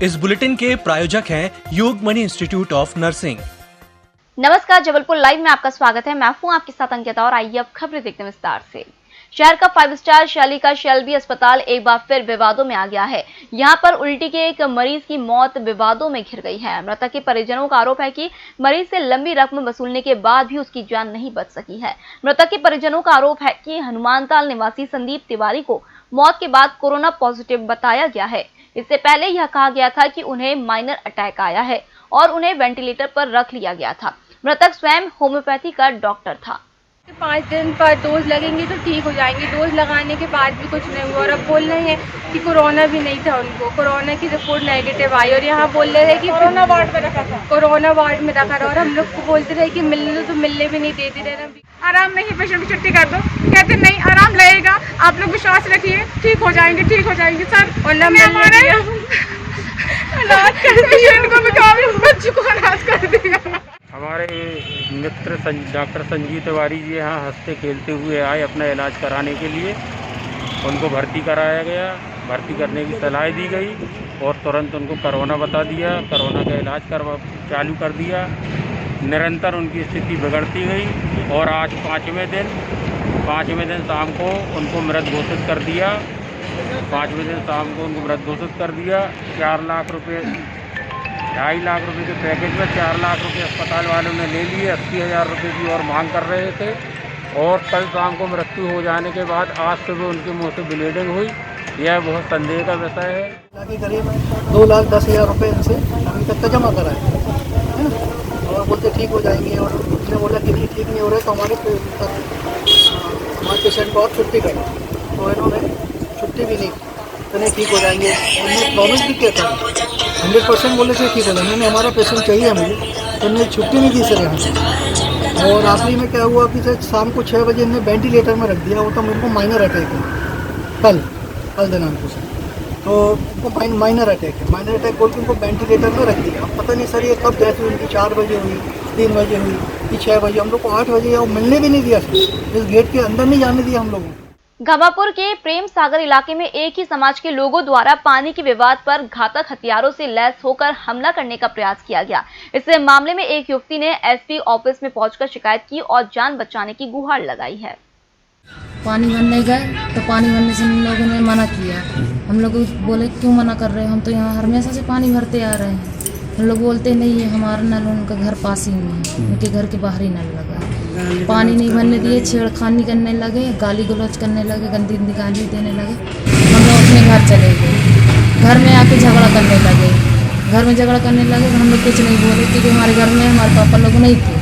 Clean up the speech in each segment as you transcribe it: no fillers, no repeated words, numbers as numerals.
इस बुलेटिन के प्रायोजक हैं योगमणि इंस्टीट्यूट ऑफ नर्सिंग। नमस्कार, जबलपुर लाइव में आपका स्वागत है। मैं हूं आपके साथ अंकिता और आइए अब खबरें देखते हैं विस्तार से। शहर का 5 स्टार शैली का शेल्बी अस्पताल एक बार फिर विवादों में आ गया है। यहां पर उल्टी के एक मरीज की मौत विवादों में घिर गई है। मृतक के परिजनों का आरोप है कि मरीज से लंबी रकम वसूलने के बाद भी उसकी जान नहीं बच सकी है। मृतक के परिजनों का आरोप है कि हनुमानताल निवासी संदीप तिवारी को मौत के बाद कोरोना पॉजिटिव बताया गया है। इससे पहले यह कहा गया था कि उन्हें माइनर अटैक आया है और उन्हें वेंटिलेटर पर रख लिया गया था। मृतक स्वयं होम्योपैथी का डॉक्टर था। 5 दिन पर डोज लगेंगी तो ठीक हो जाएंगे। डोज लगाने के बाद भी कुछ नहीं हुआ और अब बोल रहे हैं कि कोरोना भी नहीं था, उनको कोरोना की रिपोर्ट नेगेटिव आई और यहाँ बोल रहे हैं कि कोरोना वार्ड में रखा था, कोरोना वार्ड में रखा था। और हम लोग को बोलते रहे कि मिलने तो मिलने भी नहीं देते रहे। आराम नहीं, पेशेंट की छुट्टी कर दो, कहते नहीं आराम लगेगा, आप लोग विश्वास रखिए, ठीक हो जाएंगे सर। और हमारे पेशेंट को भी बच्चों को अनाथ कर दिया। हमारे मित्र डॉक्टर संजीव तिवारी जी यहाँ हंसते खेलते हुए आए अपना इलाज कराने के लिए। उनको भर्ती कराया गया, भर्ती करने की सलाह दी गई और तुरंत उनको कोरोना बता दिया। कोरोना का इलाज चालू कर दिया। निरंतर उनकी स्थिति बिगड़ती गई और आज पाँचवें दिन शाम को उनको मृत घोषित कर दिया। 4 लाख रुपये 2.5 लाख रुपए के पैकेज में 4 लाख रुपए अस्पताल वालों ने ले लिए। 80,000 रुपये की और मांग कर रहे थे और कल शाम को मृत्यु हो जाने के बाद आज सुबह उनके मुंह से ब्लीडिंग हुई। यह बहुत संदेह का विषय है। करीब 2,10,000 रुपये इनसे अभी तक का जमा करा है ना, और बोलते ठीक हो जाएंगे। और उसने बोला कि नहीं ठीक नहीं हो रहा तो हमारे पेशेंट को और छुट्टी करो, तो इन्होंने छुट्टी भी नहीं, तो नहीं ठीक हो जाएंगे। उन्होंने प्रॉमिस भी किया था, 100% बोले थे ठीक है। उन्होंने हमारा पेशेंट चाहिए मुझे, तो उन्होंने छुट्टी नहीं दी सर यहाँ से। और आखिरी में क्या हुआ कि सर शाम को 6 बजे इन्हें वेंटिलेटर में रख दिया। वो तो मेरे को माइनर अटैक है कल दिनांक को सर, तो उनको माइनर अटैक है। माइनर अटैक बोल के उनको वेंटिलेटर में रख दिया। अब पता नहीं सर ये कब डेथ हुई उनकी, 4 बजे हुई, 3 बजे हुई कि 6 बजे। हम लोग को 8 बजे और मिलने भी नहीं दिया सर, इस गेट के अंदर नहीं जाने दिया हम लोगों को। घमापुर के प्रेम सागर इलाके में एक ही समाज के लोगों द्वारा पानी के विवाद पर घातक हथियारों से लैस होकर हमला करने का प्रयास किया गया। इस मामले में एक युवती ने एसपी ऑफिस में पहुंचकर शिकायत की और जान बचाने की गुहार लगाई है। पानी भरने गए तो पानी भरने से हम लोगों ने मना किया। हम लोग बोले क्यों मना कर रहे हो, हम तो यहाँ हमेशा से पानी भरते आ रहे हैं। हम लोग बोलते नहीं है हमारा नल उनका घर पास ही में है, उनके घर के बाहर ही नल लगा। पानी नहीं भरने दिए, छेड़खानी करने लगे, गाली गलौज करने लगे, गंदी गंदी गाली देने लगे। हम लोग अपने घर चले गए। घर में आके झगड़ा करने लगे। तो हम लोग कुछ नहीं बोले क्योंकि हमारे घर में हमारे पापा लोग नहीं थे,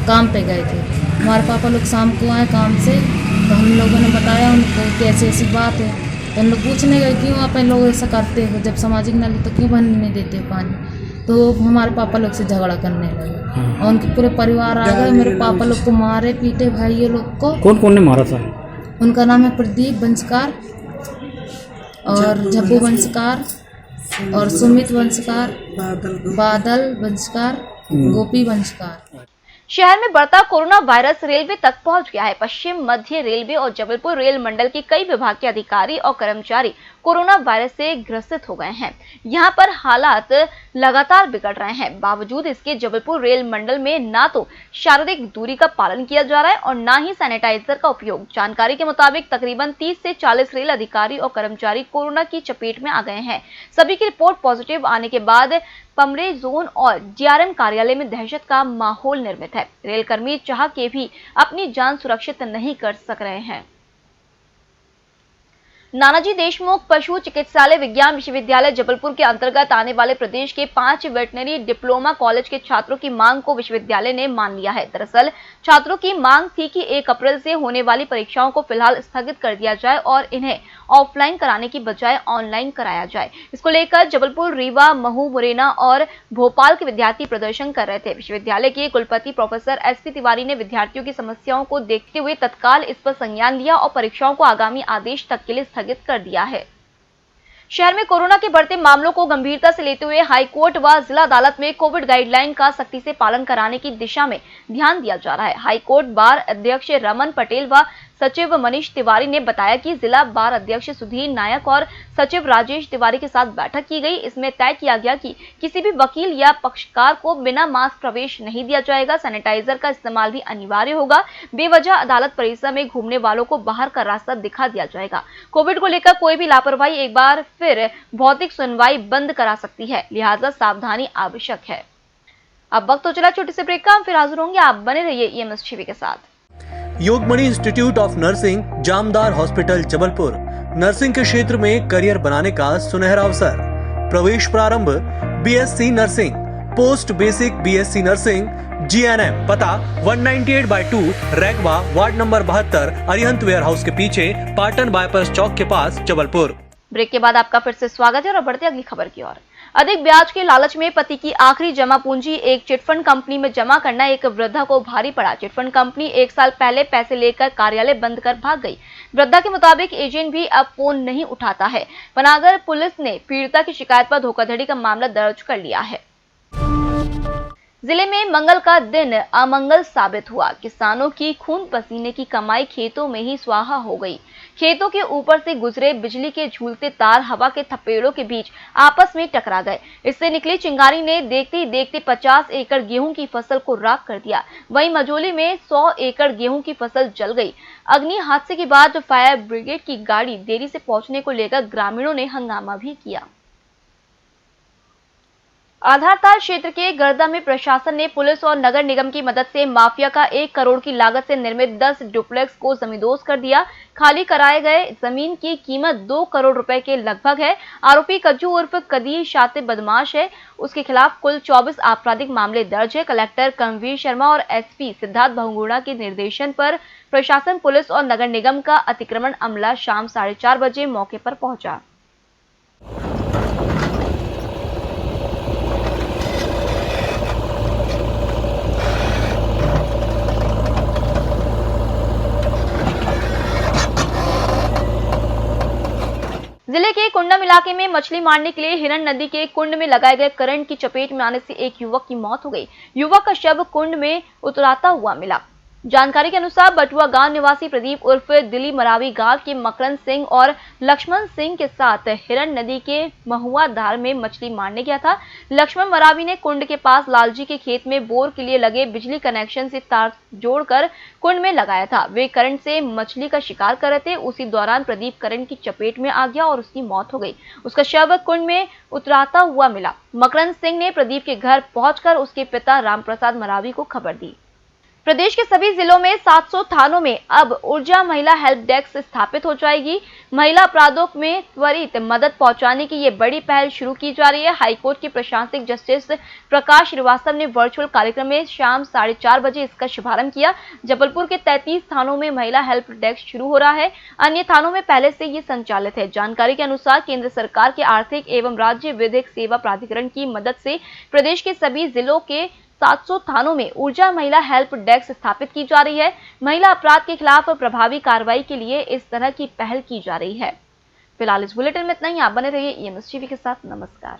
काम पे गए थे। हमारे पापा लोग शाम को आए काम से, तो हम लोगों ने बताया उनको कि ऐसी बात है। तो हम लोग पूछने गए क्यों आप लोग ऐसा करते हो, जब सामाजिक नल तो क्यों भरने नहीं देते पानी। तो हमारे पापा लोग से झगड़ा करने लगे और उनके पूरे परिवार आ गए। मेरे पापा लोग को मारे पीटे, भाई लोग को। कौन ने मारा था? उनका नाम है प्रदीप वंशकार और झब्बू वंशकार और सुमित वंशकार, बादल वंशकार, गोपी वंशकार। शहर में बढ़ता कोरोना वायरस रेलवे तक पहुंच गया है। पश्चिम मध्य रेलवे और जबलपुर रेल मंडल के कई विभाग के अधिकारी और कर्मचारी कोरोना वायरस से ग्रसित हो गए हैं। यहां पर हालात लगातार बिगड़ रहे हैं। बावजूद इसके जबलपुर रेल मंडल में ना तो शारीरिक दूरी का पालन किया जा रहा है और ना ही सैनिटाइजर का उपयोग। जानकारी के मुताबिक तकरीबन 30 से 40 रेल अधिकारी और कर्मचारी कोरोना की चपेट में आ गए हैं। सभी की रिपोर्ट पॉजिटिव आने के बाद पमरे जोन और डीआरएम कार्यालय में दहशत का माहौल निर्मित है। रेलकर्मी चाह के भी अपनी जान सुरक्षित नहीं कर सक रहे हैं। नानाजी देशमुख पशु चिकित्सालय विज्ञान विश्वविद्यालय जबलपुर के अंतर्गत आने वाले प्रदेश के 5 वेटनरी डिप्लोमा कॉलेज के छात्रों की मांग को विश्वविद्यालय ने मान लिया है। दरअसल छात्रों की मांग थी कि 1 अप्रैल से होने वाली परीक्षाओं को फिलहाल स्थगित कर दिया जाए और इन्हें ऑफलाइन कराने की बजाय ऑनलाइन कराया जाए। इसको लेकर जबलपुर, रीवा, महू, मुरैना और भोपाल के विद्यार्थी प्रदर्शन कर रहे थे। विश्वविद्यालय के कुलपति प्रोफेसर एसपी तिवारी ने विद्यार्थियों की समस्याओं को देखते हुए तत्काल इस पर संज्ञान लिया और परीक्षाओं को आगामी आदेश तक के लिए स्थगित कर दिया है। शहर में कोरोना के बढ़ते मामलों को गंभीरता से लेते हुए हाईकोर्ट व जिला अदालत में कोविड गाइडलाइन का सख्ती से पालन कराने की दिशा में ध्यान दिया जा रहा है। हाईकोर्ट बार अध्यक्ष रमन पटेल व सचिव मनीष तिवारी ने बताया कि जिला बार अध्यक्ष सुधीर नायक और सचिव राजेश तिवारी के साथ बैठक की गई। इसमें तय किया गया कि किसी भी वकील या पक्षकार को बिना मास्क प्रवेश नहीं दिया जाएगा। सैनिटाइजर का इस्तेमाल भी अनिवार्य होगा। बेवजह अदालत परिसर में घूमने वालों को बाहर का रास्ता दिखा दिया जाएगा। कोविड को लेकर कोई भी लापरवाही एक बार फिर भौतिक सुनवाई बंद करा सकती है, लिहाजा सावधानी आवश्यक है। अब वक्त तो चला छोटे से ब्रेक का, हम फिर हाजिर होंगे। आप बने रहिए EMS टीवी के साथ। Yogmani institute of nursing, Jamdar hospital, Jabalpur. Nursing के क्षेत्र में करियर बनाने का सुनहरा अवसर। प्रवेश प्रारंभ BSc nursing, post basic BSc nursing, GNM। पता 198/2 Ragwa, ward number 72, Arihant warehouse के पीछे, पाटन बाईपास चौक के पास, जबलपुर। ब्रेक के बाद आपका फिर से स्वागत है और बढ़ते अगली खबर की ओर। अधिक ब्याज के लालच में पति की आखिरी जमा पूंजी एक चिटफंड कंपनी में जमा करना एक वृद्धा को भारी पड़ा। चिटफंड कंपनी 1 साल पहले पैसे लेकर कार्यालय बंद कर भाग गई। वृद्धा के मुताबिक एजेंट भी अब फोन नहीं उठाता है। पनागर पुलिस ने पीड़िता की शिकायत पर धोखाधड़ी का मामला दर्ज कर लिया है। जिले में मंगल का दिन अमंगल साबित हुआ। किसानों की खून पसीने की कमाई खेतों में ही स्वाहा हो गई। खेतों के ऊपर से गुजरे बिजली के झूलते तार हवा के थपेड़ों के बीच आपस में टकरा गए। इससे निकली चिंगारी ने देखते ही देखते 50 एकड़ गेहूं की फसल को राख कर दिया। वहीं मझोली में 100 एकड़ गेहूं की फसल जल गई। अग्नि हादसे के बाद फायर ब्रिगेड की गाड़ी देरी से पहुंचने को लेकर ग्रामीणों ने हंगामा भी किया। आधारताल क्षेत्र के गर्दा में प्रशासन ने पुलिस और नगर निगम की मदद से माफिया का 1 करोड़ की लागत से निर्मित 10 डुप्लेक्स को जमींदोज कर दिया। खाली कराए गए जमीन की कीमत 2 करोड़ रुपए के लगभग है। आरोपी कज्जू उर्फ कदीर शातिब बदमाश है। उसके खिलाफ कुल 24 आपराधिक मामले दर्ज है। कलेक्टर कर्मवीर शर्मा और SP सिद्धार्थ बहुगुणा के निर्देशन पर प्रशासन, पुलिस और नगर निगम का अतिक्रमण अमला शाम 4:30 बजे मौके पर पहुंचा। जिले के कुंडम इलाके में मछली मारने के लिए हिरण नदी के कुंड में लगाए गए करंट की चपेट में आने से एक युवक की मौत हो गई। युवक का शव कुंड में उतराता हुआ मिला। जानकारी के अनुसार बटुआ गांव निवासी प्रदीप उर्फ दिली मरावी गांव के मकरन सिंह और लक्ष्मण सिंह के साथ हिरण नदी के महुआ धार में मछली मारने गया था। लक्ष्मण मरावी ने कुंड के पास लालजी के खेत में बोर के लिए लगे बिजली कनेक्शन से तार जोड़कर कुंड में लगाया था। वे करंट से मछली का शिकार कर रहे थे। उसी दौरान प्रदीप करंट की चपेट में आ गया और उसकी मौत हो गई। उसका शव कुंड में उतराता हुआ मिला। मकरन सिंह ने प्रदीप के घर पहुंचकर उसके पिता रामप्रसाद मरावी को खबर दी। प्रदेश के सभी जिलों में 700 थानों में अब ऊर्जा महिला हेल्प डेस्क स्थापित हो जाएगी। महिला अपराधों में त्वरित मदद पहुंचाने की ये बड़ी पहल शुरू की जा रही है। हाईकोर्ट के प्रशासनिक जस्टिस प्रकाश श्रीवास्तव ने वर्चुअल कार्यक्रम में शाम 4:30 बजे इसका शुभारंभ किया। जबलपुर के 33 थानों में महिला हेल्प डेस्क शुरू हो रहा है। अन्य थानों में पहले से ये संचालित है। जानकारी के अनुसार केंद्र सरकार के आर्थिक एवं राज्य विधिक सेवा प्राधिकरण की मदद से प्रदेश के सभी जिलों के 700 थानों में ऊर्जा महिला हेल्प डेस्क स्थापित की जा रही है। महिला अपराध के खिलाफ प्रभावी कार्रवाई के लिए इस तरह की पहल की जा रही है। फिलहाल इस बुलेटिन में इतना ही। आप बने रहिए EMS टीवी के साथ। नमस्कार।